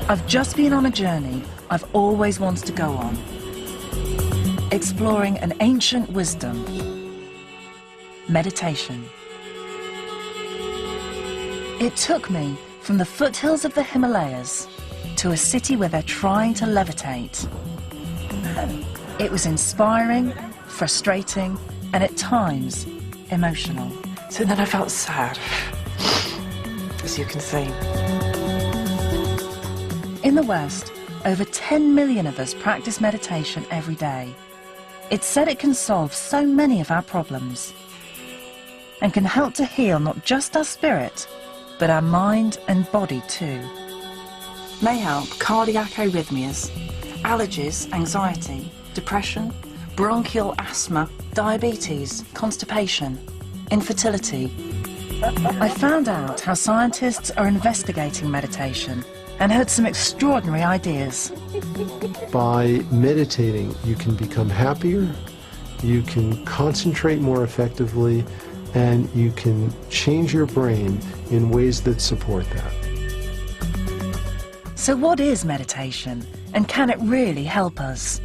I've just been on a journey I've always wanted to go on, exploring an ancient wisdom, meditation. It took me from the foothills of the Himalayas to a city where they're trying to levitate. It was inspiring, frustrating, and at times emotional. So then I felt sad, as you can see. In the West, over 10 million of us practice meditation every day. It's said it can solve so many of our problems and can help to heal not just our spirit, but our mind and body too. May help cardiac arrhythmias, allergies, anxiety, depression, bronchial asthma, diabetes, constipation, infertility. I found out how scientists are investigating meditation and heard some extraordinary ideas. By meditating, you can become happier, you can concentrate more effectively, and you can change your brain in ways that support that. So what is meditation, and can it really help us?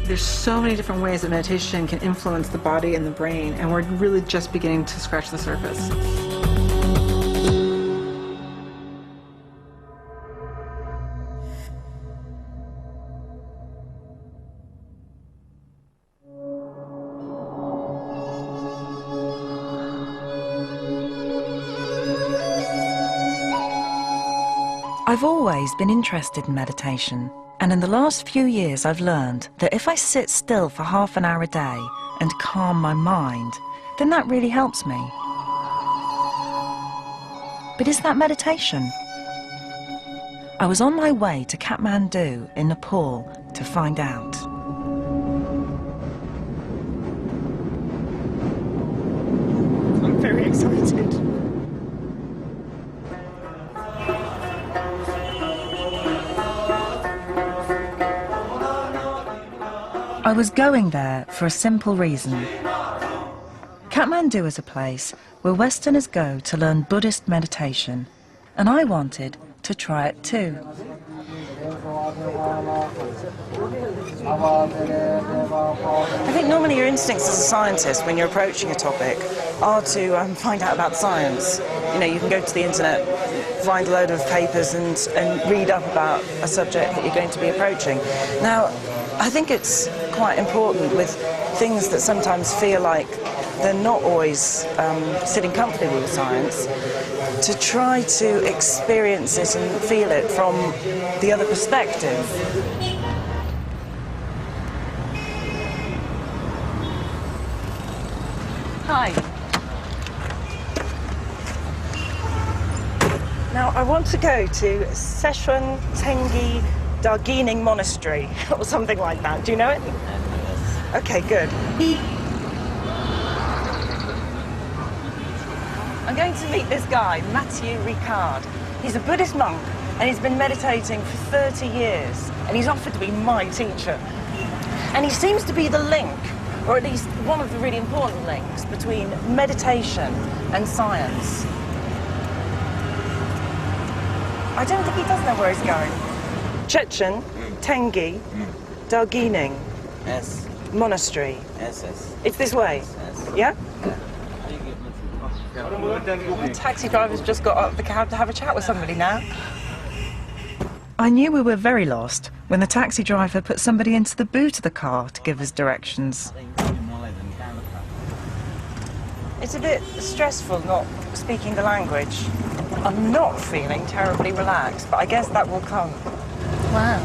There's so many different ways that meditation can influence the body and the brain, and we're really just beginning to scratch the surface. I've always been interested in meditation, and in the last few years I've learned that if I sit still for half an hour a day and calm my mind, then that really helps me. But is that meditation? I was on my way to Kathmandu in Nepal to find out. I'm very excited. I was going there for a simple reason. Kathmandu is a place where Westerners go to learn Buddhist meditation, and I wanted to try it too. I think normally your instincts as a scientist when you're approaching a topic are to find out about science. You know, you can go to the internet, find a load of papers and read up about a subject that you're going to be approaching. Now, I think it's quite important with things that sometimes feel like they're not always sitting comfortably with science, to try to experience it and feel it from the other perspective. Hi. Now, I want to go to Szechuan Tengi Darjeeling Monastery, or something like that. Do you know it? Okay, good. I'm going to meet this guy, Mathieu Ricard. He's a Buddhist monk, and he's been meditating for 30 years, and he's offered to be my teacher. And he seems to be the link, or at least one of the really important links, between meditation and science. I don't think he does know where he's going. Szechuan Tengi Darjeeling Monastery. Yes. It's this way? Yes. Yeah? The taxi driver's just got out of the cab to have a chat with somebody now. I knew we were very lost when the taxi driver put somebody into the boot of the car to give us directions. It's a bit stressful not speaking the language. I'm not feeling terribly relaxed, but I guess that will come. Wow.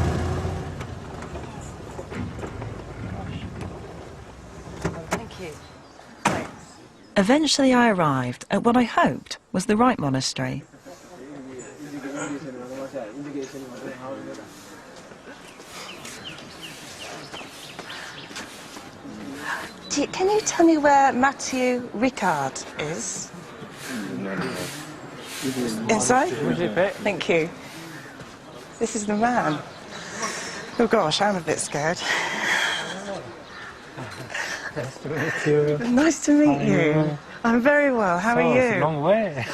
Thank you. Thanks. Eventually I arrived at what I hoped was the right monastery. Can you tell me where Mathieu Ricard is? Inside? Thank you. This is the man. Oh gosh, I'm a bit scared. Nice to meet you. Nice to meet you. I'm very well. How are you? It's a long way.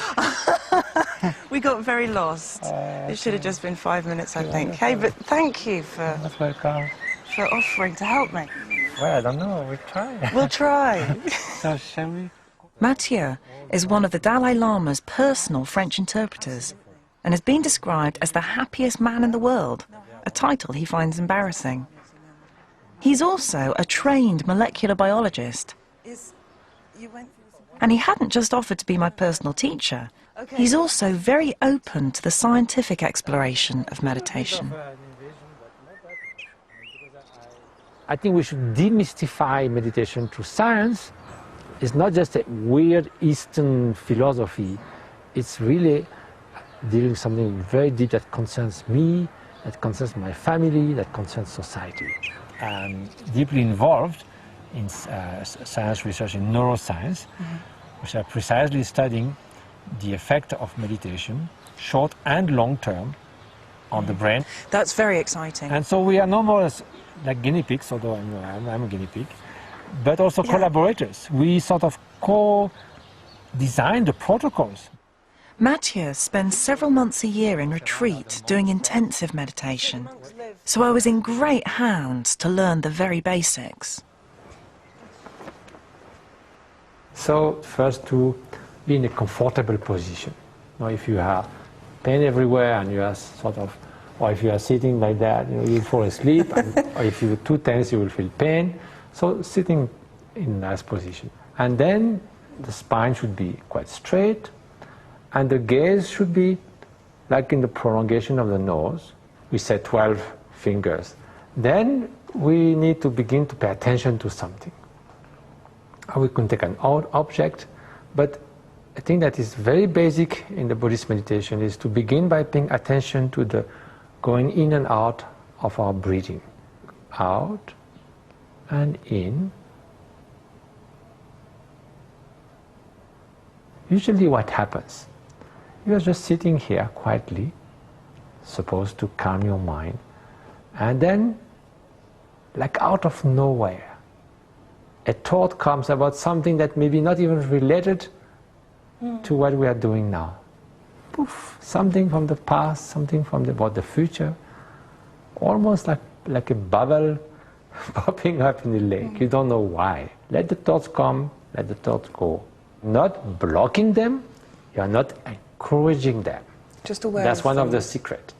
We got very lost. It should have just been 5 minutes, I think. Hey, but thank you for offering to help me. Well, I don't know. We'll try. We'll try. So, shall we? Mathieu is one of the Dalai Lama's personal French interpreters and has been described as the happiest man in the world, a title he finds embarrassing. He's also a trained molecular biologist, and he hadn't just offered to be my personal teacher, he's also very open to the scientific exploration of meditation. I think we should demystify meditation through science. It's not just a weird Eastern philosophy. It's really dealing with something very deep that concerns me, that concerns my family, that concerns society. I'm deeply involved in science research in neuroscience, which are precisely studying the effect of meditation, short and long term, on the brain. That's very exciting. And so we are no more like guinea pigs, although I'm a guinea pig, but also collaborators. We sort of co-design the protocols. Mathieu spends several months a year in retreat doing intensive meditation, so I was in great hands to learn the very basics. So first to be in a comfortable position. Now if you have pain everywhere and you are sort of, or if you are sitting like that, you'll fall asleep, or if you're too tense, you will feel pain. So sitting in a nice position. And then the spine should be quite straight, and the gaze should be like in the prolongation of the nose. We say 12 fingers. Then we need to begin to pay attention to something. We can take an object, but I think that is very basic in the Buddhist meditation is to begin by paying attention to the going in and out of our breathing. Out and in. Usually what happens? You are just sitting here quietly, supposed to calm your mind, and then, like out of nowhere, a thought comes about something that may be not even related to what we are doing now. Poof, something from the past, something from about the future, almost like a bubble popping up in the lake. You don't know why. Let the thoughts come, let the thoughts go. Not blocking them, you are not encouraging them. Just aware. That's one of the secrets.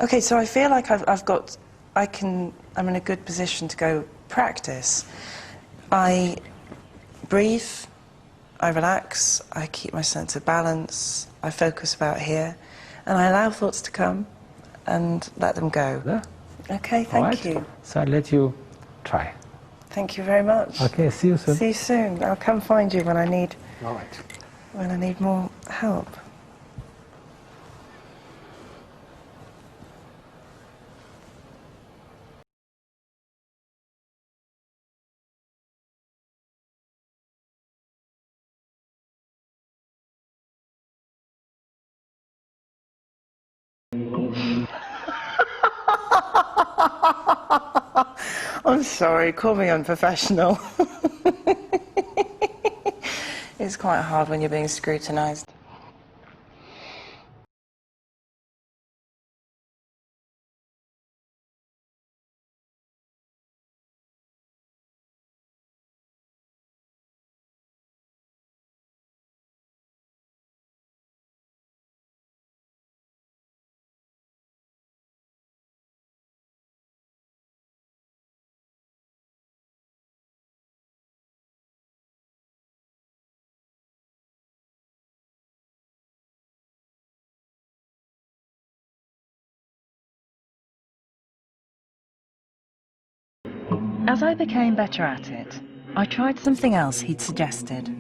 Okay, so I feel like I'm in a good position to go practice. I breathe, I relax, I keep my sense of balance, I focus about here, and I allow thoughts to come and let them go. Yeah. Okay, thank you. So I'll let you try. Thank you very much. Okay, see you soon. See you soon. I'll come find you when I need All right. more help. I'm sorry, call me unprofessional. It's quite hard when you're being scrutinised. As I became better at it, I tried something else he'd suggested.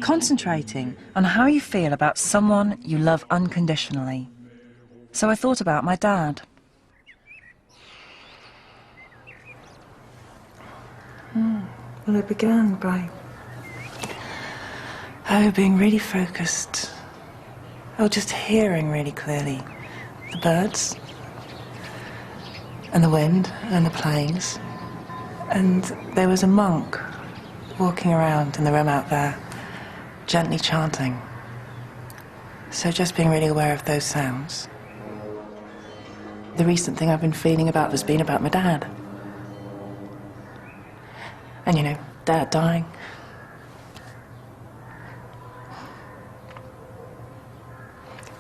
Concentrating on how you feel about someone you love unconditionally. So I thought about my dad. Well, I began by being really focused. Just hearing really clearly the birds and the wind and the planes. And there was a monk walking around in the room out there, gently chanting. So just being really aware of those sounds. The recent thing I've been feeling about has been about my dad. And, you know, Dad dying.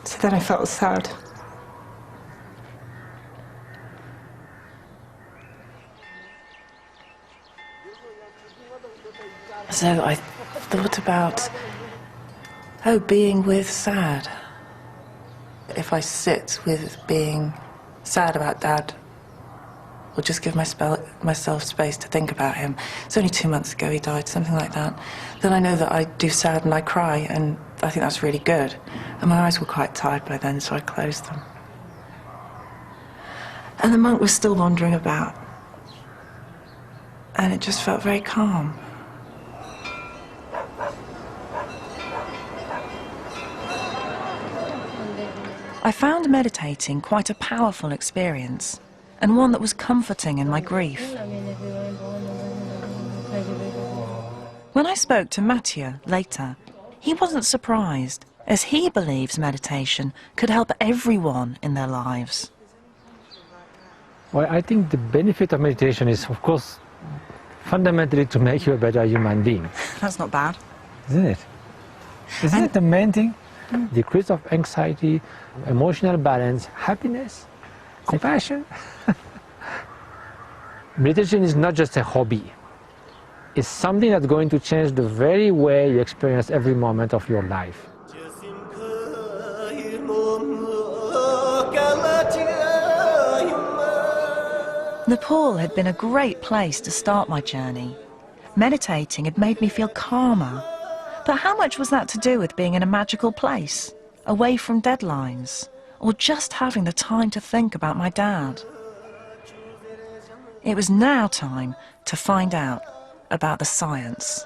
So then I felt sad. So I thought about, being with sad. If I sit with being sad about Dad, or just give myself space to think about him. It's only 2 months ago he died, something like that. Then I know that I do sad and I cry, and I think that's really good. And my eyes were quite tired by then, so I closed them. And the monk was still wandering about. And it just felt very calm. I found meditating quite a powerful experience, and one that was comforting in my grief. When I spoke to Mathieu later, he wasn't surprised, as he believes meditation could help everyone in their lives. Well, I think the benefit of meditation is, of course, fundamentally to make you a better human being. That's not bad. Isn't it? Isn't it the main thing? Decrease of anxiety, emotional balance, happiness, compassion. Meditation is not just a hobby. It's something that's going to change the very way you experience every moment of your life. Nepal had been a great place to start my journey. Meditating had made me feel calmer. But how much was that to do with being in a magical place, away from deadlines, or just having the time to think about my dad? It was now time to find out about the science.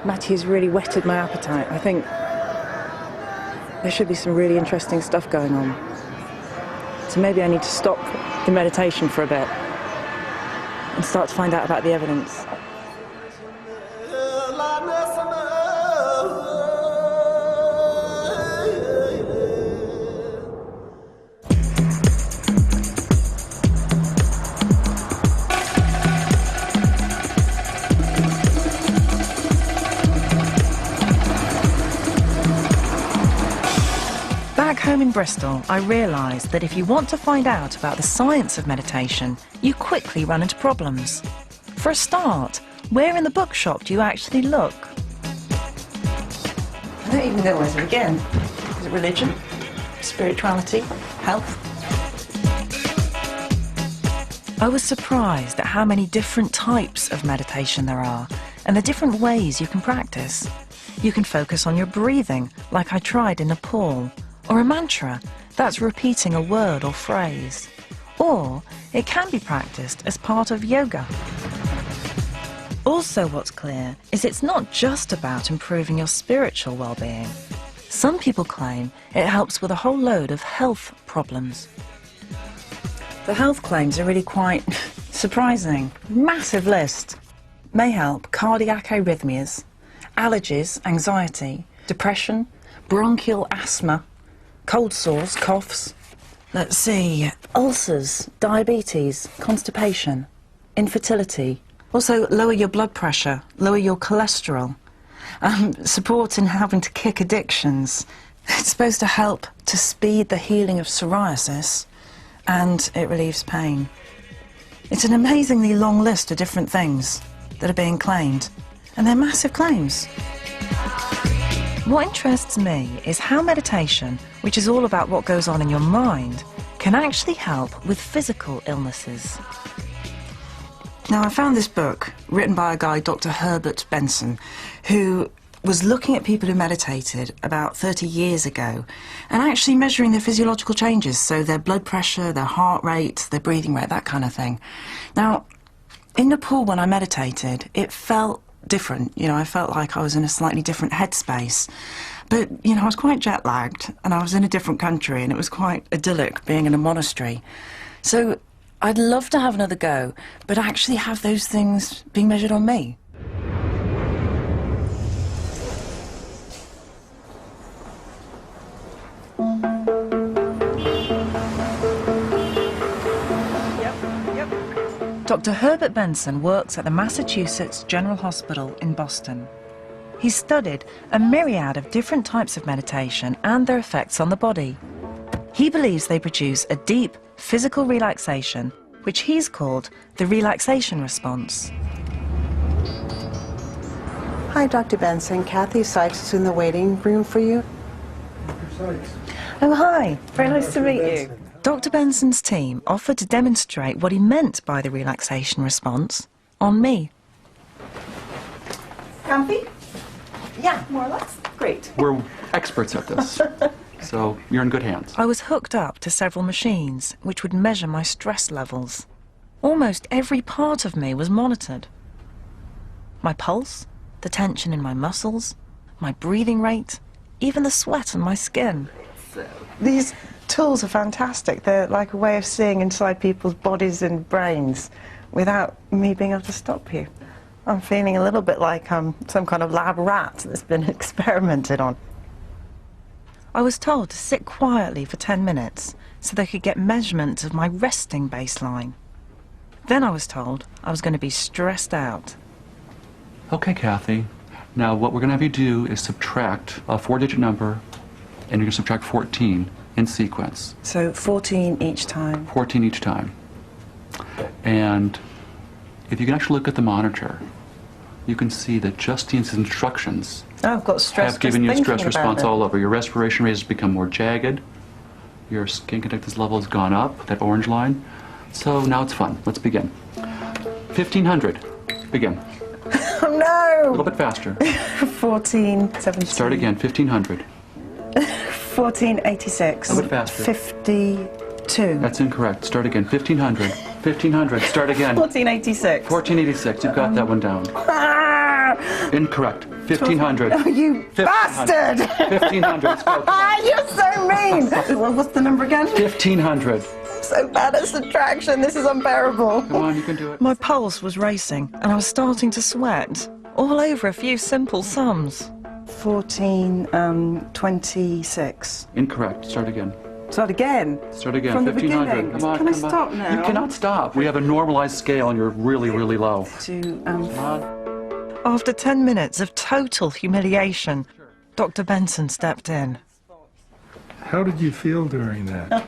Matthew's really whetted my appetite. I think there should be some really interesting stuff going on. So maybe I need to stop the meditation for a bit and start to find out about the evidence. Back home in Bristol, I realised that if you want to find out about the science of meditation, you quickly run into problems. For a start, where in the bookshop do you actually look? I don't even know where to begin. Is it religion? Spirituality? Health? I was surprised at how many different types of meditation there are and the different ways you can practice. You can focus on your breathing, like I tried in Nepal, or a mantra, that's repeating a word or phrase. Or it can be practiced as part of yoga. Also, what's clear is it's not just about improving your spiritual well-being. Some people claim it helps with a whole load of health problems. The health claims are really quite surprising. Massive list. May help cardiac arrhythmias, allergies, anxiety, depression, bronchial asthma, cold sores, coughs. Let's see, ulcers, diabetes, constipation, infertility. Also lower your blood pressure, lower your cholesterol. Support in having to kick addictions. It's supposed to help to speed the healing of psoriasis, and it relieves pain. It's an amazingly long list of different things that are being claimed, and they're massive claims. What interests me is how meditation, which is all about what goes on in your mind, can actually help with physical illnesses. Now, I found this book written by a guy, Dr. Herbert Benson, who was looking at people who meditated about 30 years ago and actually measuring their physiological changes, so their blood pressure, their heart rate, their breathing rate, that kind of thing. Now, in Nepal, when I meditated, it felt different. You know, I felt like I was in a slightly different headspace. But, you know, I was quite jet-lagged and I was in a different country and it was quite idyllic being in a monastery. So I'd love to have another go, but actually have those things being measured on me. Dr. Herbert Benson works at the Massachusetts General Hospital in Boston. He's studied a myriad of different types of meditation and their effects on the body. He believes they produce a deep physical relaxation, which he's called the relaxation response. Hi, Dr. Benson. Kathy Sykes is in the waiting room for you. Oh, hi. Very nice to meet you. Dr. Benson's team offered to demonstrate what he meant by the relaxation response on me. Comfy? Yeah, more or less. Great. We're experts at this, so you're in good hands. I was hooked up to several machines which would measure my stress levels. Almost every part of me was monitored. My pulse, the tension in my muscles, my breathing rate, even the sweat on my skin. These tools are fantastic. They're like a way of seeing inside people's bodies and brains without me being able to stop you. I'm feeling a little bit like some kind of lab rat that's been experimented on. I was told to sit quietly for 10 minutes so they could get measurements of my resting baseline. Then I was told I was going to be stressed out. Okay, Kathy. Now what we're going to have you do is subtract a 4-digit number, and you're going to subtract 14 in sequence. So 14 each time. 14 each time. And if you can actually look at the monitor, you can see that Justine's instructions Oh, I've got stress. have given you a just stress thinking about response it. all over. Your respiration rate has become more jagged. Your skin conductance level has gone up, that orange line. So now it's fun. Let's begin. 1500. Begin. Oh A little no! bit faster. 14, 17. Start again. 1500. 1486. A little bit faster. 52. That's incorrect. Start again. 1500. 1500. Start again. 1486. 1486. You've got that one down. Ah! Incorrect. 1500. Oh, you 1500. bastard! 1500. Let's go. Ah, you're so mean! Well, what's the number again? 1500. So bad at subtraction, this is unbearable. Come on, you can do it. My pulse was racing and I was starting to sweat, all over a few simple sums. 1426. Incorrect. Start again. Start again. Start again. From the 1500. beginning. Come on, Can I come on. stop now? You cannot stop. We have a normalized scale and you're really, really low. To, Come on. After 10 minutes of total humiliation, Dr. Benson stepped in. How did you feel during that?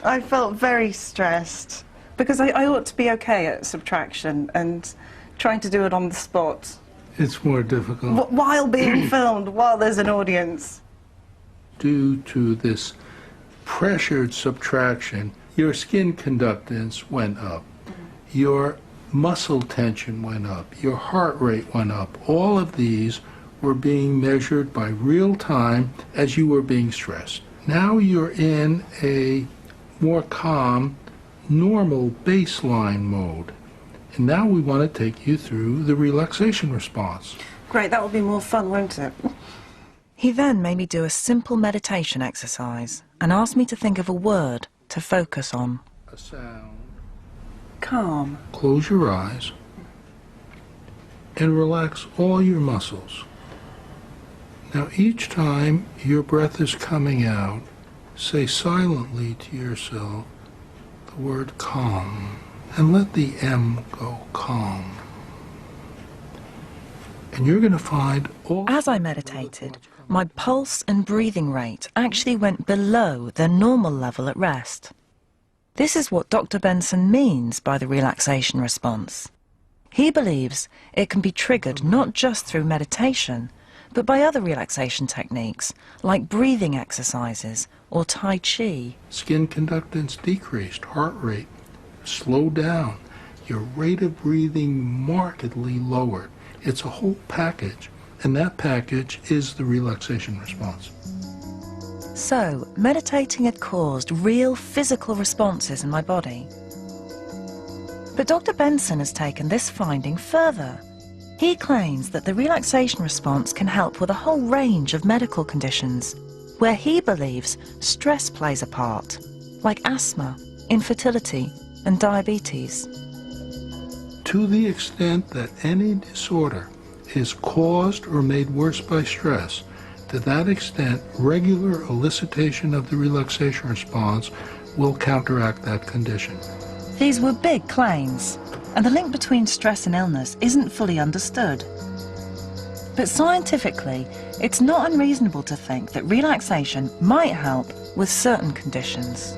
I felt very stressed because I ought to be okay at subtraction and trying to do it on the spot It's more difficult. while being filmed, while there's an audience. Due to this pressured subtraction, your skin conductance went up. Your muscle tension went up. Your heart rate went up. All of these were being measured by real time as you were being stressed. Now you're in a more calm, normal baseline mode. And now we want to take you through the relaxation response. Great, that will be more fun, won't it? He then made me do a simple meditation exercise and asked me to think of a word to focus on. A sound. Calm. Close your eyes and relax all your muscles. Now each time your breath is coming out, say silently to yourself the word calm and let the M go, calm. And you're going to find all... As I meditated, my pulse and breathing rate actually went below their normal level at rest. This is what Dr. Benson means by the relaxation response. He believes it can be triggered not just through meditation, but by other relaxation techniques like breathing exercises or Tai Chi. Skin conductance decreased, heart rate slowed down, your rate of breathing markedly lowered. It's a whole package, and that package is the relaxation response. So, meditating had caused real physical responses in my body. But Dr. Benson has taken this finding further. He claims that the relaxation response can help with a whole range of medical conditions, where he believes stress plays a part, like asthma, infertility, and diabetes. To the extent that any disorder is caused or made worse by stress, to that extent, regular elicitation of the relaxation response will counteract that condition. These were big claims, and the link between stress and illness isn't fully understood. But scientifically, it's not unreasonable to think that relaxation might help with certain conditions.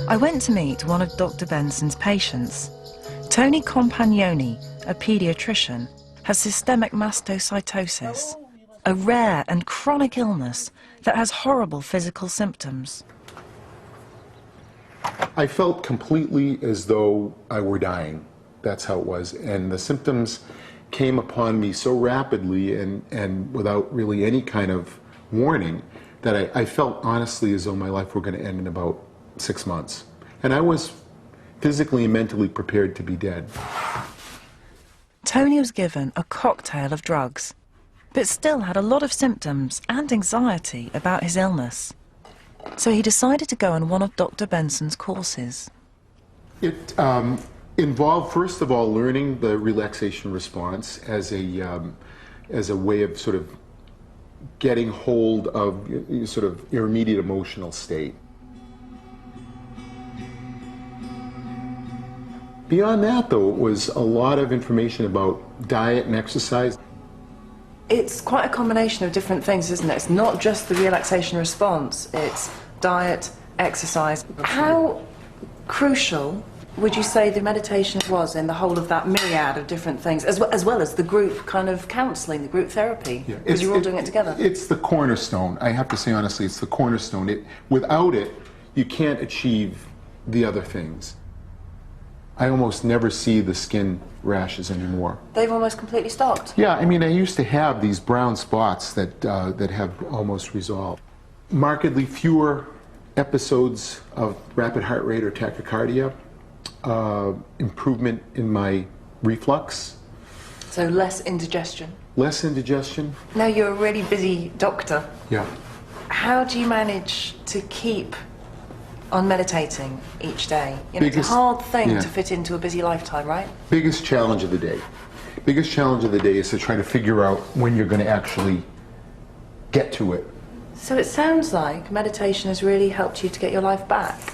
I went to meet one of Dr. Benson's patients. Tony Compagnoni, a paediatrician, has systemic mastocytosis, a rare and chronic illness that has horrible physical symptoms. I felt completely as though I were dying. That's how it was. And the symptoms came upon me so rapidly and without really any kind of warning that I felt honestly as though my life were going to end in about 6 months. And I was physically and mentally prepared to be dead. Tony was given a cocktail of drugs, but still had a lot of symptoms and anxiety about his illness. So he decided to go on one of Dr. Benson's courses. It involved, first of all, learning the relaxation response as a way of sort of getting hold of sort of your immediate emotional state. Beyond that, though, it was a lot of information about diet and exercise. It's quite a combination of different things, isn't it? It's not just the relaxation response, it's diet, exercise. How crucial would you say the meditation was in the whole of that myriad of different things, as well as the group kind of counselling, the group therapy? Yeah, because you're all doing it together. It's the cornerstone. I have to say honestly, it's the cornerstone. Without it, you can't achieve the other things. I almost never see the skin rashes anymore. They've almost completely stopped? Yeah, I mean, I used to have these brown spots that have almost resolved. Markedly fewer episodes of rapid heart rate or tachycardia, improvement in my reflux. So less indigestion? Less indigestion. Now you're a really busy doctor. Yeah. How do you manage to keep on meditating each day? You know, it's a hard thing to fit into a busy lifetime, right? Biggest challenge of the day. Biggest challenge of the day is to try to figure out when you're going to actually get to it. So it sounds like meditation has really helped you to get your life back.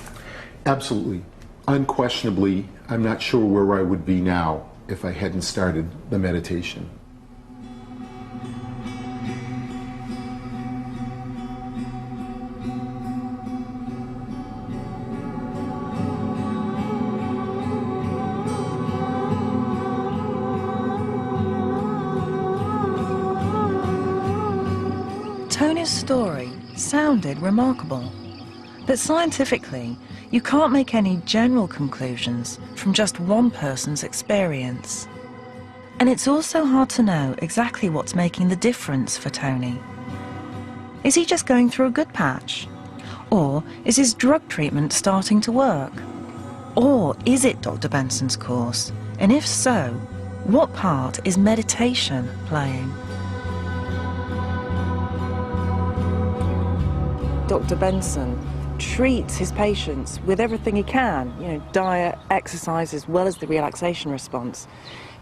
Absolutely. Unquestionably, I'm not sure where I would be now if I hadn't started the meditation. Tony's story sounded remarkable, but scientifically, you can't make any general conclusions from just one person's experience. And it's also hard to know exactly what's making the difference for Tony. Is he just going through a good patch? Or is his drug treatment starting to work? Or is it Dr. Benson's course? And if so, what part is meditation playing? Dr. Benson treats his patients with everything he can, you know, diet, exercise, as well as the relaxation response.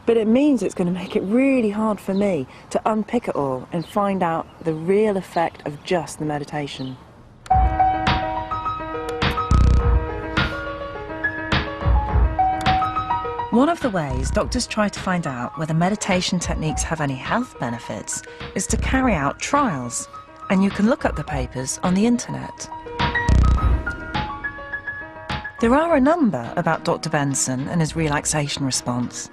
But it means it's going to make it really hard for me to unpick it all and find out the real effect of just the meditation. One of the ways doctors try to find out whether meditation techniques have any health benefits is to carry out trials, and you can look up the papers on the internet. There are a number about Dr. Benson and his relaxation response.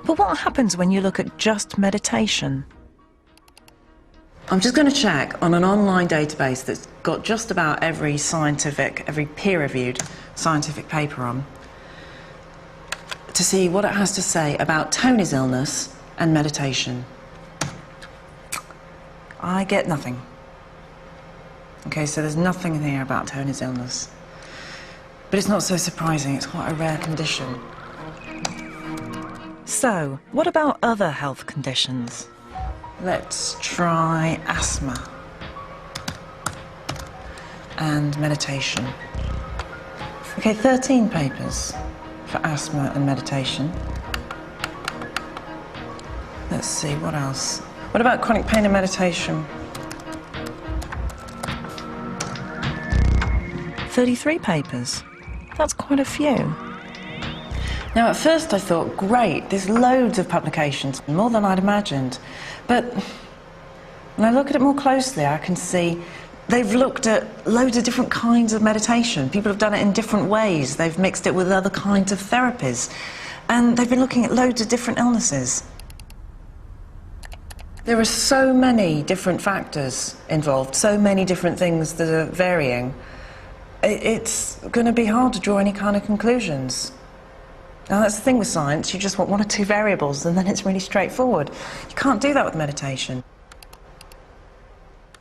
But what happens when you look at just meditation? I'm just going to check on an online database that's got just about every peer-reviewed scientific paper on, to see what it has to say about Tony's illness and meditation. I get nothing. Okay, so there's nothing in here about Tony's illness. But it's not so surprising, it's quite a rare condition. So, what about other health conditions? Let's try asthma and meditation. Okay, 13 papers for asthma and meditation. Let's see, what else? What about chronic pain and meditation? 33 papers. That's quite a few. Now, at first I thought, great, there's loads of publications, more than I'd imagined. But when I look at it more closely, I can see they've looked at loads of different kinds of meditation. People have done it in different ways. They've mixed it with other kinds of therapies. And they've been looking at loads of different illnesses. There are so many different factors involved, so many different things that are varying. It's going to be hard to draw any kind of conclusions. Now, that's the thing with science. You just want one or two variables, and then it's really straightforward. You can't do that with meditation.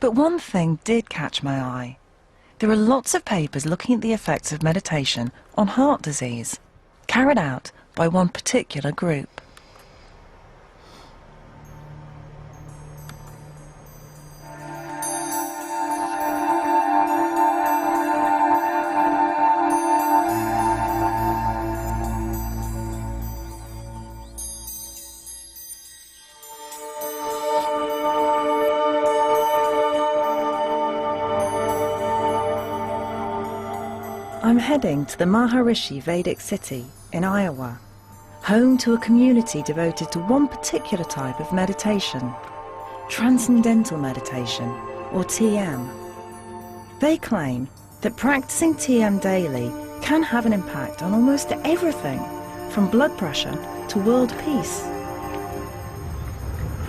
But one thing did catch my eye. There are lots of papers looking at the effects of meditation on heart disease, carried out by one particular group. I'm heading to the Maharishi Vedic city in Iowa, home to a community devoted to one particular type of meditation, transcendental meditation, or TM. They claim that practicing TM daily can have an impact on almost everything, from blood pressure to world peace.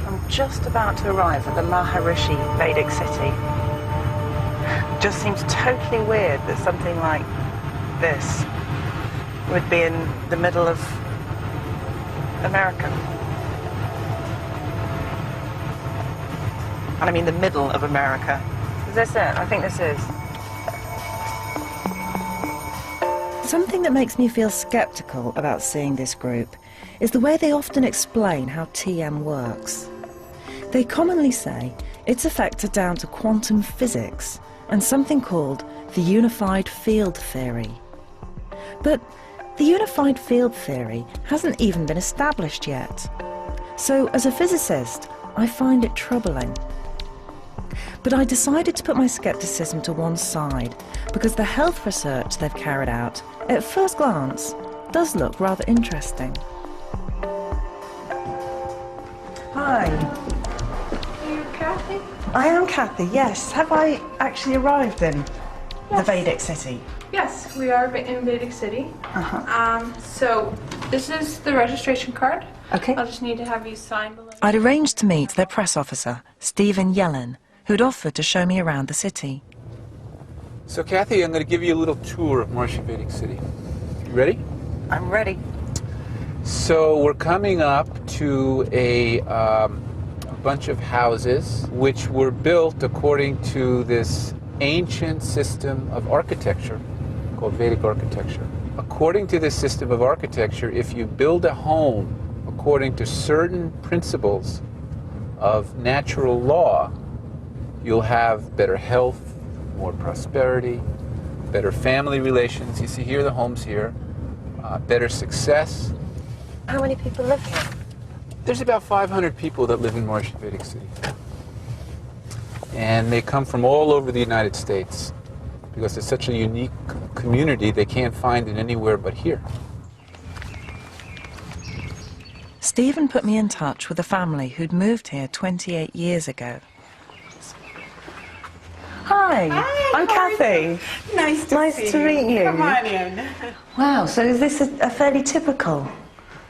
I'm just about to arrive at the Maharishi Vedic city. It just seems totally weird that something like this would be in the middle of America. And I mean the middle of America. Is this it? I think this is. Something that makes me feel sceptical about seeing this group is the way they often explain how TM works. They commonly say its effects are down to quantum physics and something called the unified field theory. But the unified field theory hasn't even been established yet. So as a physicist, I find it troubling. But I decided to put my skepticism to one side because the health research they've carried out, at first glance, does look rather interesting. Hi. Are you Kathy? I am Kathy, yes. Have I actually arrived in the Vedic city? Yes, we are in Vedic City. So this is the registration card. Okay. I'll just need to have you sign below. I'd arranged to meet their press officer, Stephen Yellen, who'd offered to show me around the city. So Kathy, I'm going to give you a little tour of Maharishi Vedic City. You ready? I'm ready. So we're coming up to a bunch of houses which were built according to this ancient system of architecture called Vedic architecture. According to this system of architecture, if you build a home according to certain principles of natural law, you'll have better health, more prosperity, better family relations. You see here the homes here, better success. How many people live here? There's about 500 people that live in Maharishi Vedic City. And they come from all over the United States because it's such a unique community they can't find it anywhere but here. Stephen put me in touch with a family who'd moved here 28 years ago. Hi, I'm Kathy. Nice to meet you. Come on in. Wow, so is this a fairly typical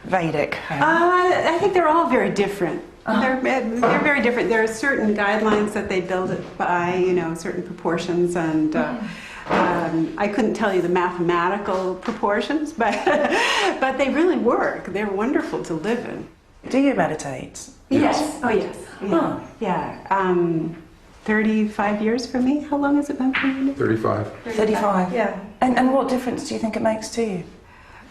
Vedic home? I think they're all very different. They're very different. There are certain guidelines that they build it by, you know, certain proportions, and I couldn't tell you the mathematical proportions, but but they really work. They're wonderful to live in. Do you meditate? Yes. Oh, yes. Yeah. Oh. Yeah. 35 years for me. How long has it been for you? 35. 35? Yeah. And what difference do you think it makes to you?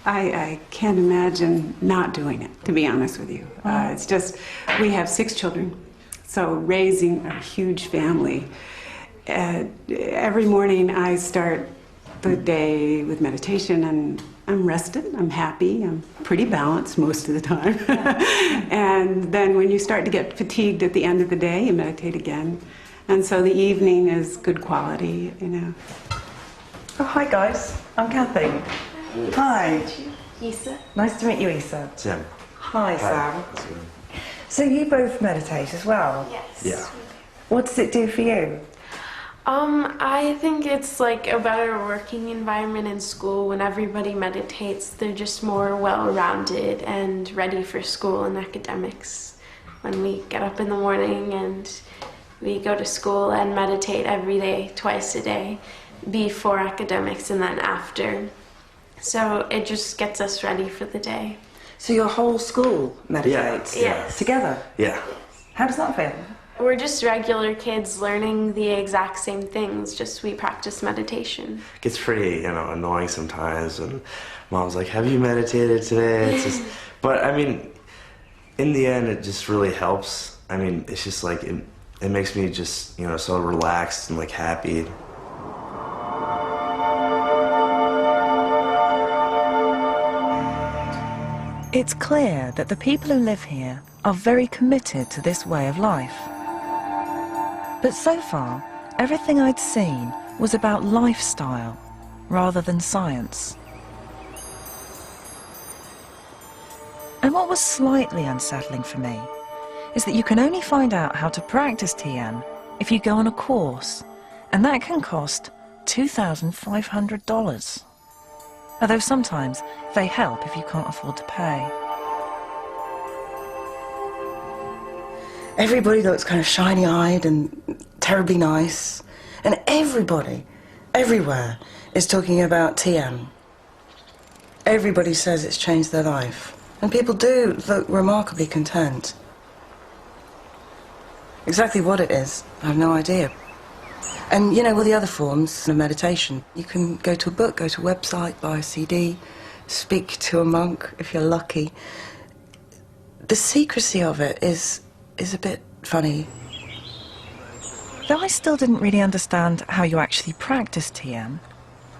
I can't imagine not doing it, to be honest with you. It's just, we have 6 children, so raising a huge family. Every morning I start the day with meditation, and I'm rested, I'm happy, I'm pretty balanced most of the time. And then when you start to get fatigued at the end of the day, you meditate again. And so the evening is good quality, you know. Oh, hi guys. I'm Kathy. Hi. Isa. Nice to meet you, Isa. Sam. Hi, Sam. So you both meditate as well? Yes. Yeah. What does it do for you? I think it's like a better working environment in school. When everybody meditates, they're just more well-rounded and ready for school and academics. When we get up in the morning and we go to school and meditate every day, twice a day, before academics and then after. So it just gets us ready for the day. So your whole school meditates? Yes. Together? Yeah. How does that feel? We're just regular kids learning the exact same things, just we practice meditation. It gets pretty, annoying sometimes, and Mom's like, have you meditated today? It's just, but I mean, in the end, it just really helps. I mean, it's just like, it makes me just, so relaxed and like happy. It's clear that the people who live here are very committed to this way of life. But so far, everything I'd seen was about lifestyle rather than science. And what was slightly unsettling for me is that you can only find out how to practice TM if you go on a course, and that can cost $2,500. Although sometimes they help if you can't afford to pay. Everybody looks kind of shiny-eyed and terribly nice. And everybody, everywhere, is talking about TM. Everybody says it's changed their life. And people do look remarkably content. Exactly what it is, I have no idea. And all the other forms of meditation, you can go to a book, go to a website, buy a CD, speak to a monk if you're lucky. The secrecy of it is a bit funny. Though I still didn't really understand how you actually practice TM,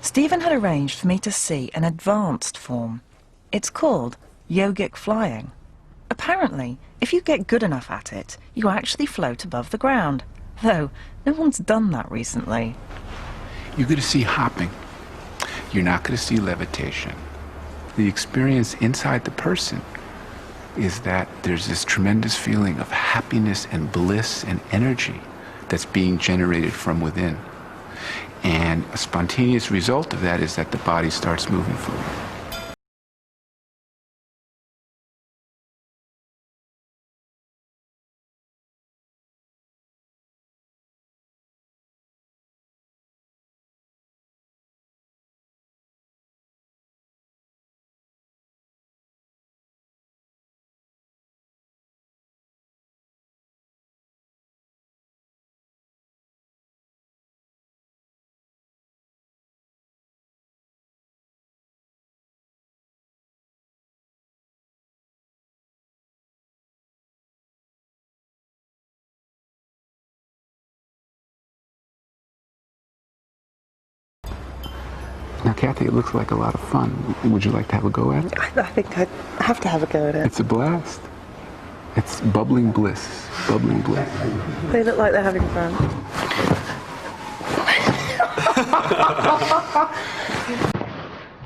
Stephen had arranged for me to see an advanced form. It's called yogic flying. Apparently, if you get good enough at it, you actually float above the ground. Though, no one's done that recently. You're going to see hopping. You're not going to see levitation. The experience inside the person is that there's this tremendous feeling of happiness and bliss and energy that's being generated from within. And a spontaneous result of that is that the body starts moving forward. Now, Kathy, it looks like a lot of fun. Would you like to have a go at it? I think I'd have to have a go at it. It's a blast. It's bubbling bliss. Bubbling bliss. They look like they're having fun.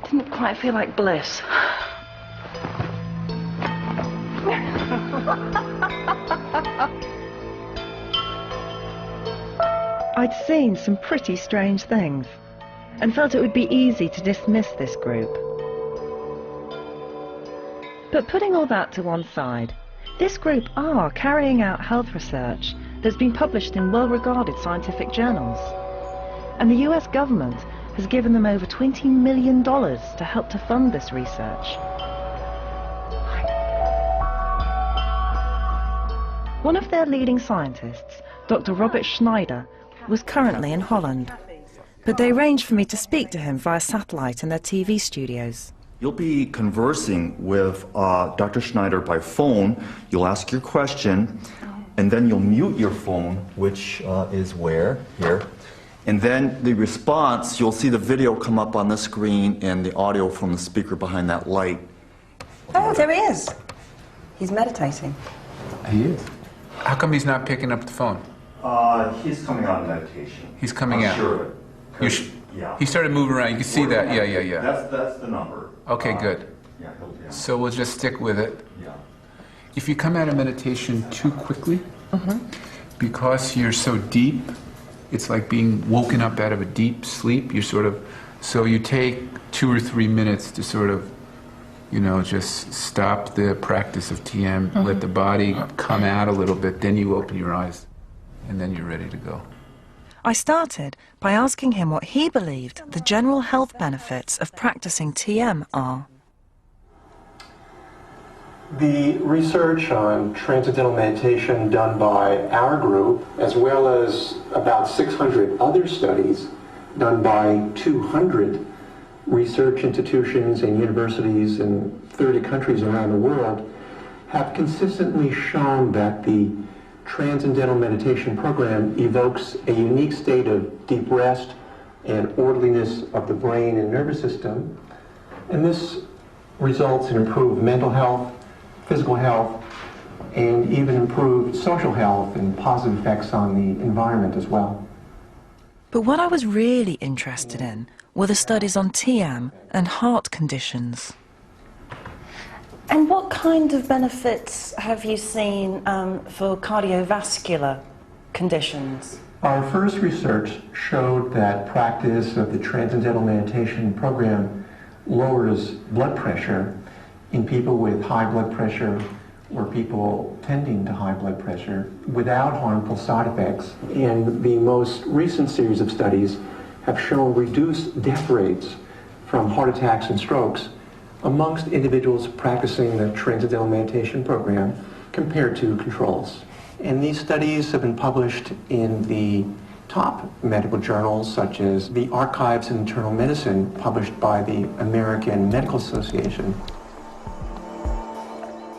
Didn't quite feel like bliss. I'd seen some pretty strange things and felt it would be easy to dismiss this group. But putting all that to one side, this group are carrying out health research that's been published in well-regarded scientific journals. And the US government has given them over $20 million to help to fund this research. One of their leading scientists, Dr. Robert Schneider, was currently in Holland. But they arranged for me to speak to him via satellite in their TV studios. You'll be conversing with Dr. Schneider by phone. You'll ask your question, and then you'll mute your phone, which is where? Here. And then the response, you'll see the video come up on the screen and the audio from the speaker behind that light. Oh, there he is. He's meditating. He is. How come he's not picking up the phone? He's coming out of meditation. He's coming out. Sure. Yeah. He started moving around. You can see that. Yeah. That's the number. Okay, good. Yeah. So we'll just stick with it. Yeah. If you come out of meditation too quickly, because you're so deep, it's like being woken up out of a deep sleep. So you take 2 or 3 minutes to sort of, just stop the practice of TM, let the body come out a little bit, then you open your eyes, and then you're ready to go. I started by asking him what he believed the general health benefits of practicing TM are. The research on transcendental meditation done by our group, as well as about 600 other studies done by 200 research institutions and universities in 30 countries around the world, have consistently shown that the transcendental meditation program evokes a unique state of deep rest and orderliness of the brain and nervous system, and this results in improved mental health, physical health, and even improved social health and positive effects on the environment as well. But what I was really interested in were the studies on TM and heart conditions. And what kind of benefits have you seen for cardiovascular conditions? Our first research showed that practice of the transcendental meditation program lowers blood pressure in people with high blood pressure or people tending to high blood pressure without harmful side effects. And the most recent series of studies have shown reduced death rates from heart attacks and strokes amongst individuals practicing the transcendental meditation program compared to controls. And these studies have been published in the top medical journals such as the Archives in Internal Medicine, published by the American Medical Association.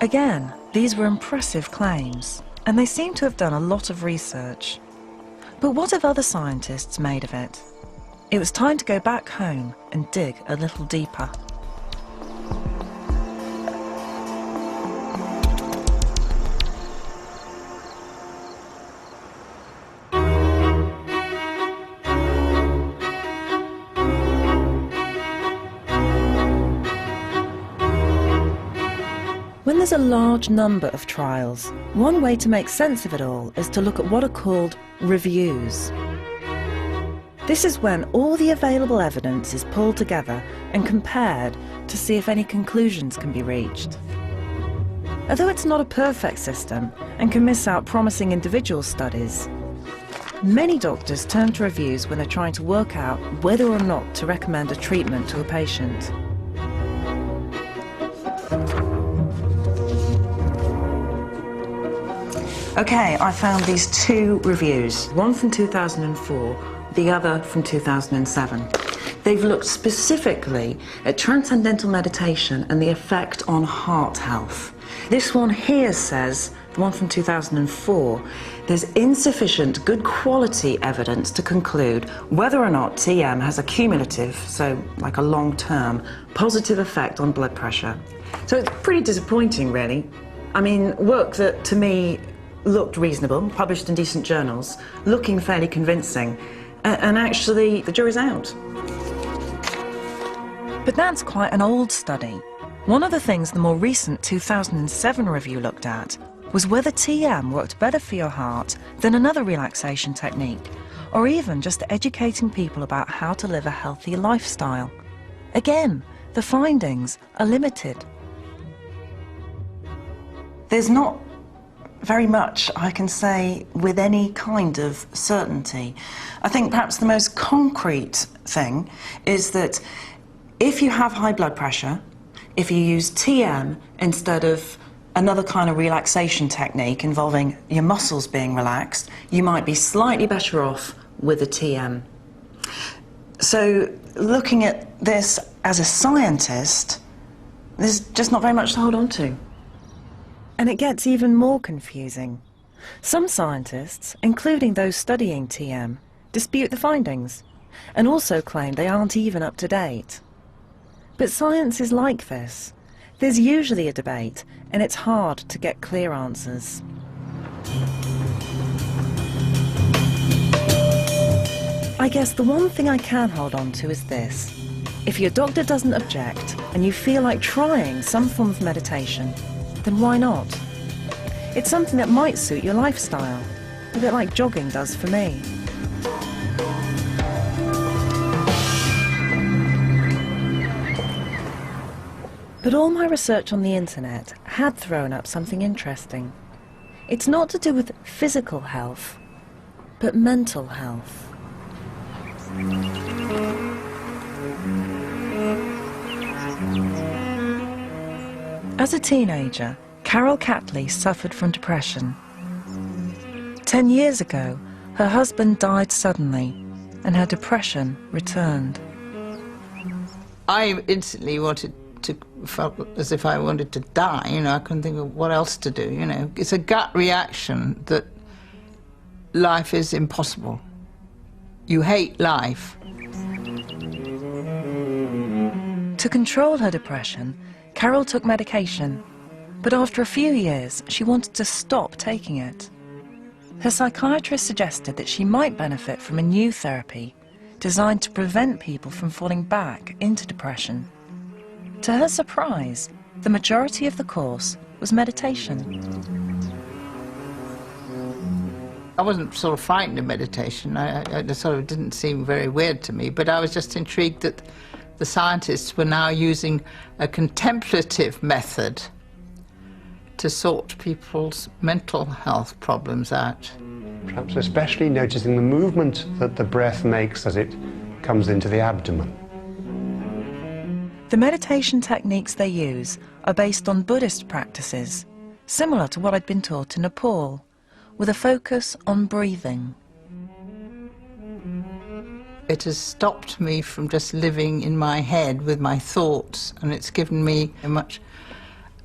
Again, these were impressive claims, and they seem to have done a lot of research. But what have other scientists made of it? It was time to go back home and dig a little deeper. When there's a large number of trials, one way to make sense of it all is to look at what are called reviews. This is when all the available evidence is pulled together and compared to see if any conclusions can be reached. Although it's not a perfect system and can miss out promising individual studies, many doctors turn to reviews when they're trying to work out whether or not to recommend a treatment to a patient. Okay, I found these 2 reviews, one from 2004, the other from 2007. They've looked specifically at transcendental meditation and the effect on heart health. This one here says, the one from 2004, there's insufficient good quality evidence to conclude whether or not TM has a cumulative, so like a long-term, positive effect on blood pressure. So it's pretty disappointing, really. I mean, work that to me looked reasonable, published in decent journals, looking fairly convincing, and actually the jury's out. But that's quite an old study. One of the things the more recent 2007 review looked at was whether TM worked better for your heart than another relaxation technique, or even just educating people about how to live a healthy lifestyle. Again, the findings are limited. There's not very much I can say with any kind of certainty. I think perhaps the most concrete thing is that if you have high blood pressure, if you use TM instead of another kind of relaxation technique involving your muscles being relaxed, you might be slightly better off with a TM. So looking at this as a scientist, there's just not very much to hold on to. And it gets even more confusing. Some scientists, including those studying TM, dispute the findings and also claim they aren't even up to date. But science is like this. There's usually a debate, and it's hard to get clear answers. I guess the one thing I can hold on to is this. If your doctor doesn't object and you feel like trying some form of meditation, then why not? It's something that might suit your lifestyle, a bit like jogging does for me. But all my research on the internet had thrown up something interesting. It's not to do with physical health, but mental health. As a teenager, Carol Catley suffered from depression. 10 years ago, her husband died suddenly, and her depression returned. I instantly felt as if I wanted to die, you know, I couldn't think of what else to do, you know. It's a gut reaction that life is impossible. You hate life. To control her depression, Carol took medication, but after a few years, she wanted to stop taking it. Her psychiatrist suggested that she might benefit from a new therapy designed to prevent people from falling back into depression. To her surprise, the majority of the course was meditation. I wasn't sort of frightened of meditation. It sort of didn't seem very weird to me, but I was just intrigued that the scientists were now using a contemplative method to sort people's mental health problems out. Perhaps especially noticing the movement that the breath makes as it comes into the abdomen. The meditation techniques they use are based on Buddhist practices, similar to what I'd been taught in Nepal, with a focus on breathing. It has stopped me from just living in my head with my thoughts, and it's given me a much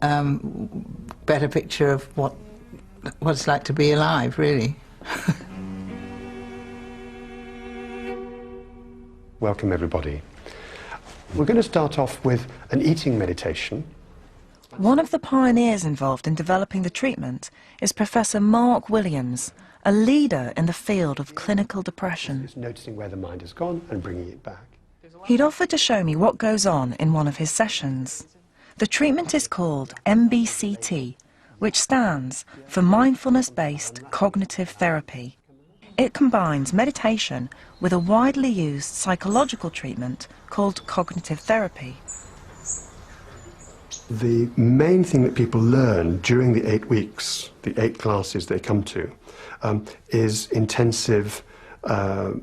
better picture of what it's like to be alive, really. Welcome, everybody. We're going to start off with an eating meditation. One of the pioneers involved in developing the treatment is Professor Mark Williams, a leader in the field of clinical depression. Just noticing where the mind has gone and bringing it back. He'd offered to show me what goes on in one of his sessions. The treatment is called MBCT, which stands for Mindfulness-Based Cognitive Therapy. It combines meditation with a widely used psychological treatment called cognitive therapy. The main thing that people learn during the 8 weeks, the 8 classes they come to, is intensive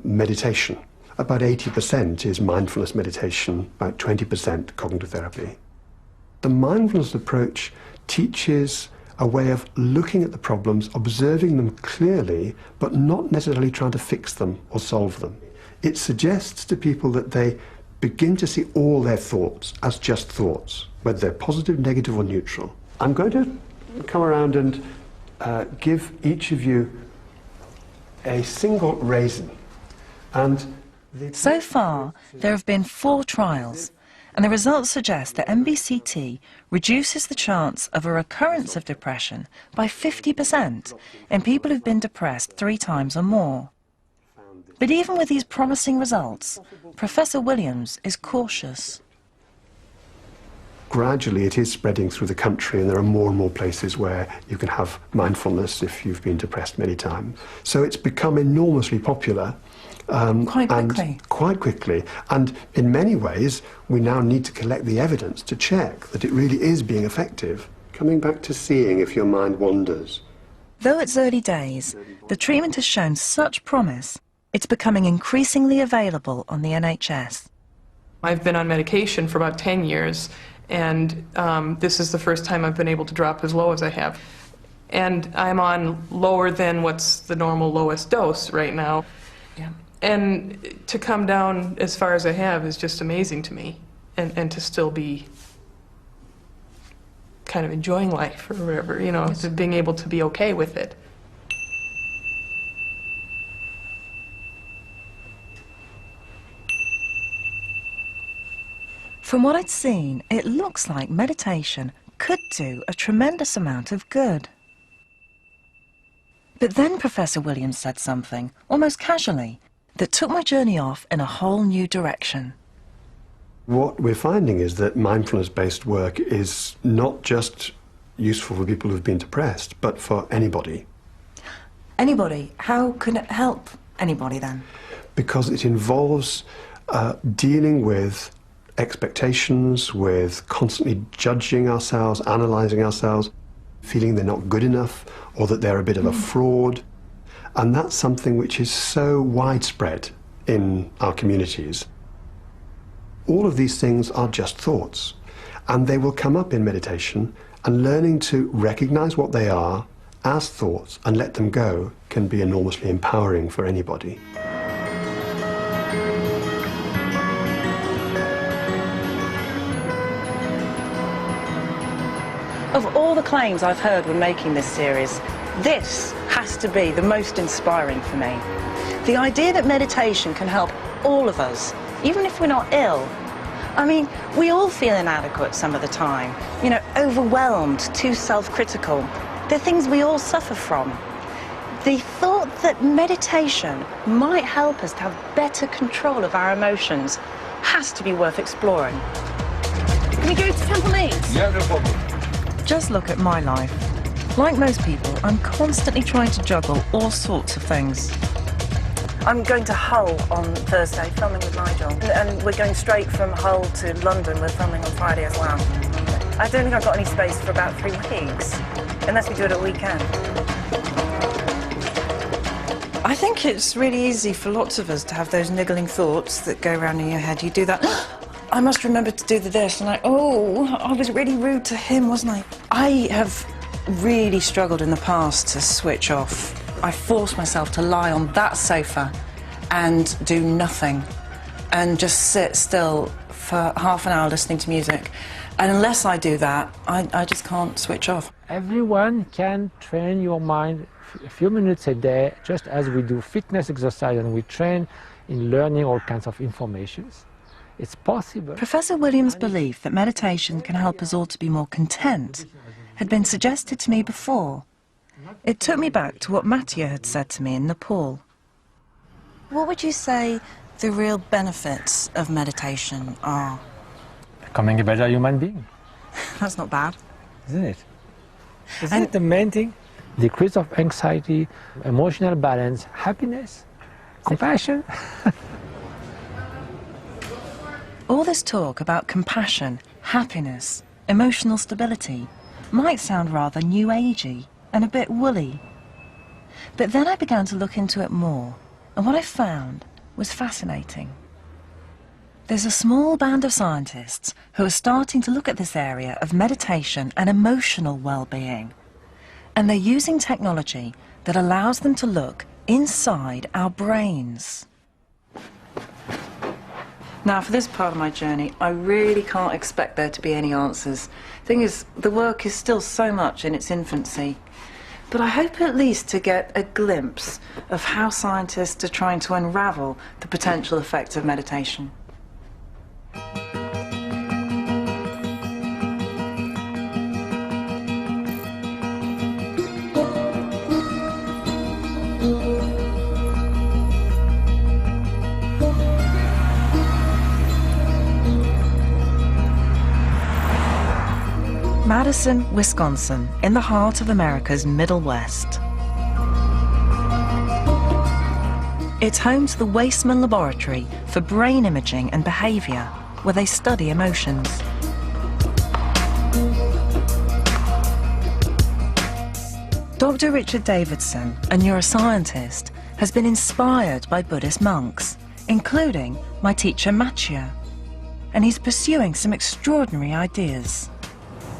meditation. About 80% is mindfulness meditation, about 20% cognitive therapy. The mindfulness approach teaches a way of looking at the problems, observing them clearly, but not necessarily trying to fix them or solve them. It suggests to people that they begin to see all their thoughts as just thoughts, whether they're positive, negative, or neutral. I'm going to come around and give each of you a single raisin. So far, there have been 4 trials, and the results suggest that MBCT reduces the chance of a recurrence of depression by 50% in people who've been depressed 3 times or more. But even with these promising results, Professor Williams is cautious. Gradually it is spreading through the country, and there are more and more places where you can have mindfulness if you've been depressed many times. So it's become enormously popular. Quite quickly. And in many ways, we now need to collect the evidence to check that it really is being effective. Coming back to seeing if your mind wanders. Though it's early days, the treatment has shown such promise, it's becoming increasingly available on the NHS. I've been on medication for about 10 years, and this is the first time I've been able to drop as low as I have. And I'm on lower than what's the normal lowest dose right now. Yeah. And to come down as far as I have is just amazing to me, and to still be kind of enjoying life or whatever, you know, yes. Being able to be okay with it. From what I'd seen, it looks like meditation could do a tremendous amount of good. But then Professor Williams said something, almost casually, that took my journey off in a whole new direction. What we're finding is that mindfulness-based work is not just useful for people who've been depressed, but for anybody. Anybody? How can it help anybody then? Because it involves dealing with expectations, with constantly judging ourselves, analysing ourselves, feeling they're not good enough or that they're a bit of a fraud. And that's something which is so widespread in our communities. All of these things are just thoughts, and they will come up in meditation, and learning to recognise what they are as thoughts and let them go can be enormously empowering for anybody. Of all the claims I've heard when making this series, this has to be the most inspiring for me. The idea that meditation can help all of us, even if we're not ill. I mean, we all feel inadequate some of the time, you know, overwhelmed, too self-critical. They're things we all suffer from. The thought that meditation might help us to have better control of our emotions has to be worth exploring. Can we go to Temple Meads? Yeah, no problem. Just look at my life. Like most people, I'm constantly trying to juggle all sorts of things. I'm going to Hull on Thursday, filming with Nigel. And we're going straight from Hull to London. We're filming on Friday as well. I don't think I've got any space for about 3 weeks, unless we do it at weekend. I think it's really easy for lots of us to have those niggling thoughts that go around in your head. You do that, I must remember to do this, and oh, I was really rude to him, wasn't I? I have really struggled in the past to switch off. I force myself to lie on that sofa and do nothing and just sit still for half an hour listening to music. And unless I do that, I just can't switch off. Everyone can train your mind a few minutes a day, just as we do fitness exercise and we train in learning all kinds of informations. It's possible. Professor Williams' belief that meditation can help us all to be more content had been suggested to me before. It took me back to what Mathieu had said to me in Nepal. What would you say the real benefits of meditation are? Becoming a better human being. That's not bad. Isn't it? Isn't it the main thing? Decrease of anxiety, emotional balance, happiness, compassion. All this talk about compassion, happiness, emotional stability might sound rather new agey and a bit woolly. But then I began to look into it more, and what I found was fascinating. There's a small band of scientists who are starting to look at this area of meditation and emotional well-being. And they're using technology that allows them to look inside our brains. Now, for this part of my journey, I really can't expect there to be any answers. Thing is, the work is still so much in its infancy. But I hope at least to get a glimpse of how scientists are trying to unravel the potential effects of meditation. Madison, Wisconsin, in the heart of America's Middle West. It's home to the Weissman Laboratory for Brain Imaging and Behavior, where they study emotions. Dr. Richard Davidson, a neuroscientist, has been inspired by Buddhist monks, including my teacher Mathieu, and he's pursuing some extraordinary ideas.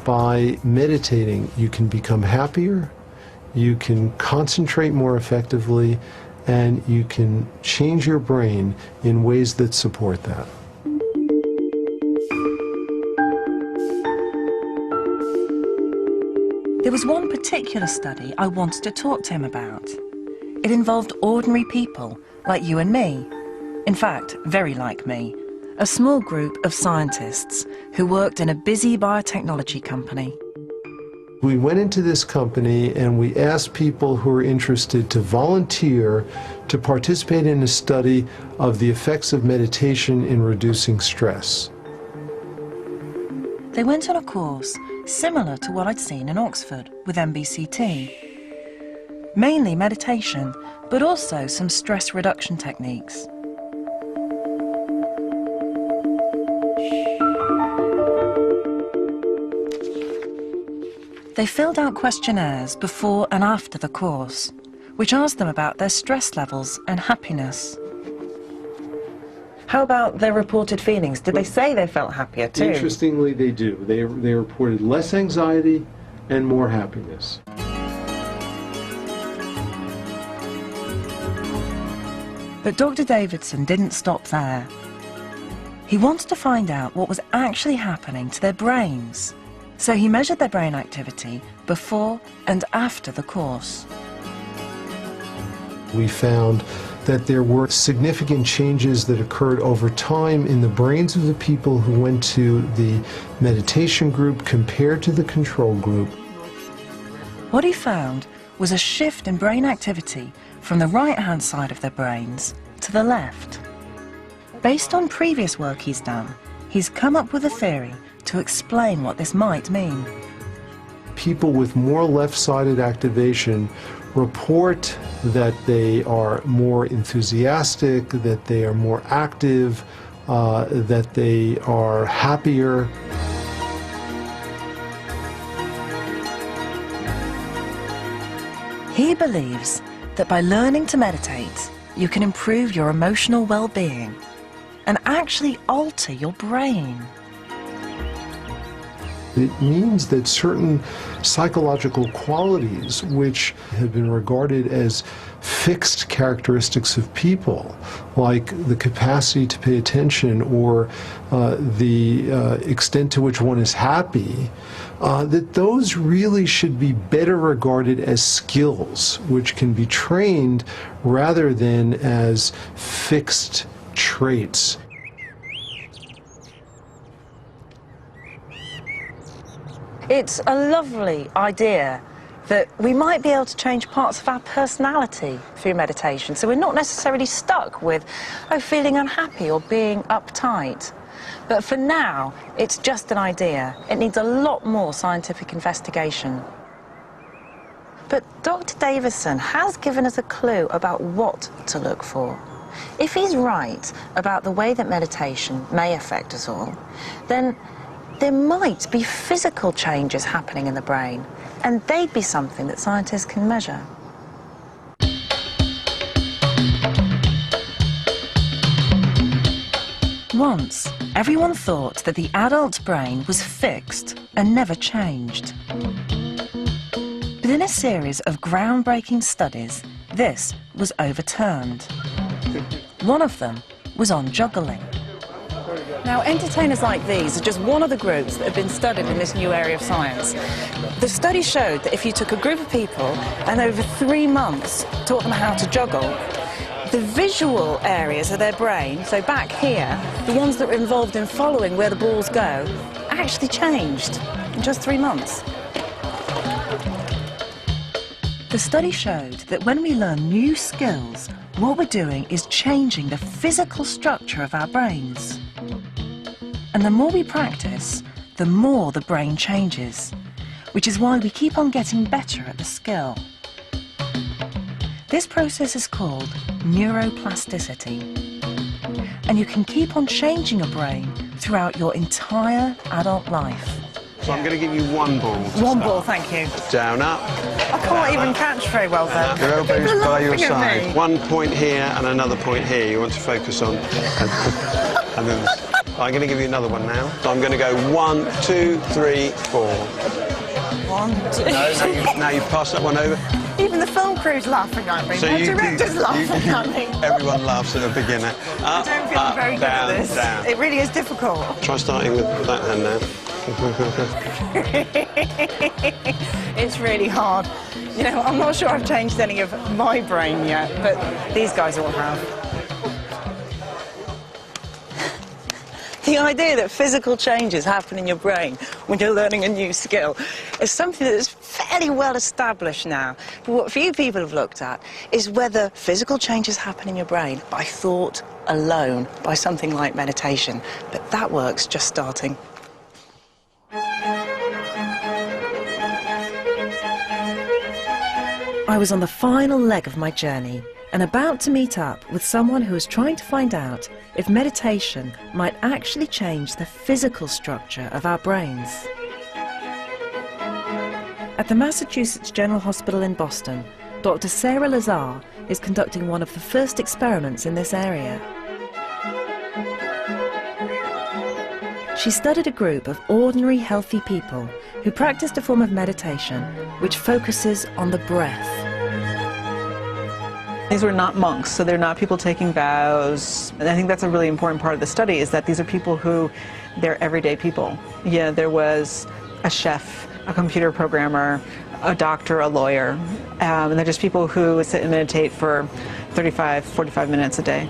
By meditating, you can become happier, you can concentrate more effectively, and you can change your brain in ways that support that. There was one particular study I wanted to talk to him about. It involved ordinary people, like you and me. In fact, very like me. A small group of scientists who worked in a busy biotechnology company. We went into this company and we asked people who were interested to volunteer to participate in a study of the effects of meditation in reducing stress. They went on a course similar to what I'd seen in Oxford with MBCT. Mainly meditation, but also some stress reduction techniques. They filled out questionnaires before and after the course, which asked them about their stress levels and happiness. How about their reported feelings? Did they say they felt happier too? Interestingly, they do. They reported less anxiety and more happiness. But Dr. Davidson didn't stop there. He wanted to find out what was actually happening to their brains. So he measured their brain activity before and after the course. We found that there were significant changes that occurred over time in the brains of the people who went to the meditation group compared to the control group. What he found was a shift in brain activity from the right-hand side of their brains to the left. Based on previous work he's done, he's come up with a theory to explain what this might mean. People with more left-sided activation report that they are more enthusiastic, that they are more active, that they are happier. He believes that by learning to meditate, you can improve your emotional well-being and actually alter your brain. It means that certain psychological qualities, which have been regarded as fixed characteristics of people, like the capacity to pay attention or the extent to which one is happy, that those really should be better regarded as skills, which can be trained rather than as fixed traits. It's a lovely idea that we might be able to change parts of our personality through meditation, so we're not necessarily stuck with, feeling unhappy or being uptight. But for now, it's just an idea. It needs a lot more scientific investigation. But Dr. Davison has given us a clue about what to look for. If he's right about the way that meditation may affect us all, then there might be physical changes happening in the brain, and they'd be something that scientists can measure. Once, everyone thought that the adult brain was fixed and never changed. But in a series of groundbreaking studies, this was overturned. One of them was on juggling. Now, entertainers like these are just one of the groups that have been studied in this new area of science. The study showed that if you took a group of people and over 3 months taught them how to juggle, the visual areas of their brain, so back here, the ones that were involved in following where the balls go, actually changed in just 3 months. The study showed that when we learn new skills, what we're doing is changing the physical structure of our brains. And the more we practice, the more the brain changes, which is why we keep on getting better at the skill. This process is called neuroplasticity, and you can keep on changing your brain throughout your entire adult life. So I'm going to give you one ball. One ball, thank you. Down, up. I can't even catch very well then. Your elbows People are by your laughing at side. me. 1 point here and another point here. You want to focus on. And then I'm going to give you another one now. So I'm going to go 1, 2, 3, 4. 1, 2. No, now you've passed that one over. Even the film crew's laughing at me. The director's laughing at me. Everyone laughs at a beginner. Up, I don't feel up, very good down, at this. down. It really is difficult. Try starting with that hand now. It's really hard. You know, I'm not sure I've changed any of my brain yet, but these guys all have. The idea that physical changes happen in your brain when you're learning a new skill is something that is fairly well established now. But what few people have looked at is whether physical changes happen in your brain by thought alone, by something like meditation. But that work's just starting. I was on the final leg of my journey and about to meet up with someone who was trying to find out if meditation might actually change the physical structure of our brains. At the Massachusetts General Hospital in Boston, Dr. Sarah Lazar is conducting one of the first experiments in this area. She studied a group of ordinary, healthy people who practiced a form of meditation which focuses on the breath. These were not monks, so they're not people taking vows. And I think that's a really important part of the study, is that these are people who, they're everyday people. Yeah, there was a chef, a computer programmer, a doctor, a lawyer, and they're just people who sit and meditate for 35, 45 minutes a day.